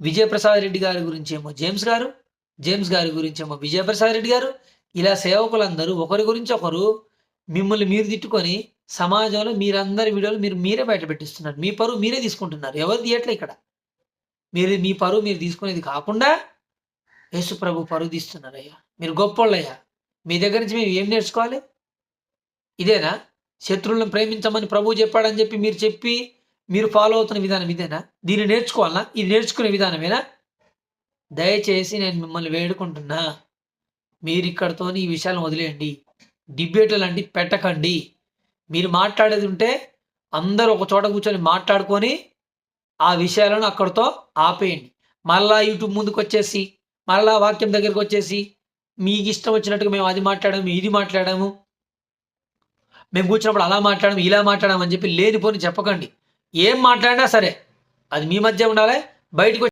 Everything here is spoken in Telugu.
విజయప్రసాద్ రెడ్డి గారి గురించేమో జేమ్స్ గారు, జేమ్స్ గారి గురించేమో విజయప్రసాద్ రెడ్డి గారు, ఇలా సేవకులందరూ ఒకరి గురించి ఒకరు మిమ్మల్ని మీరు తిట్టుకొని సమాజంలో మీరందరి వీడియోలు మీరే బయట పెట్టిస్తున్నారు. మీ పరువు మీరే తీసుకుంటున్నారు. ఎవరు తీయట్లే ఇక్కడ. మీ పరువు మీరు తీసుకునేది కాకుండా యేసు ప్రభు పరువు తీస్తున్నారయ్యా. మీరు గొప్పోళ్ళయ్యా. మీ దగ్గర నుంచి మేము ఏం నేర్చుకోవాలి? ఇదేనా? శత్రువులను ప్రేమించమని ప్రభువు చెప్పాడని చెప్పి మీరు ఫాలో అవుతున్న విధానం ఇదేనా? దీన్ని నేర్చుకోవాలనా? ఇది నేర్చుకునే విధానమేనా? దయచేసి నేను మిమ్మల్ని వేడుకుంటున్నా, మీరు ఇక్కడితోని ఈ విషయాలను వదిలేయండి. డిబేట్లు లాంటి పెట్టకండి. మీరు మాట్లాడేది ఉంటే అందరూ ఒక చోట కూర్చొని మాట్లాడుకొని ఆ విషయాలను అక్కడితో ఆపేయండి. మళ్ళా యూట్యూబ్ ముందుకు వచ్చేసి, మళ్ళా వాక్యం దగ్గరికి వచ్చేసి, మీకు ఇష్టం వచ్చినట్టుగా మేము అది మాట్లాడాము, ఇది మాట్లాడాము, మేము కూర్చున్నప్పుడు అలా మాట్లాడాము, ఇలా మాట్లాడాము అని చెప్పి లేనిపోని చెప్పకండి. ఏం మాట్లాడినా సరే అది మీ మధ్య ఉండాలి. బయటకు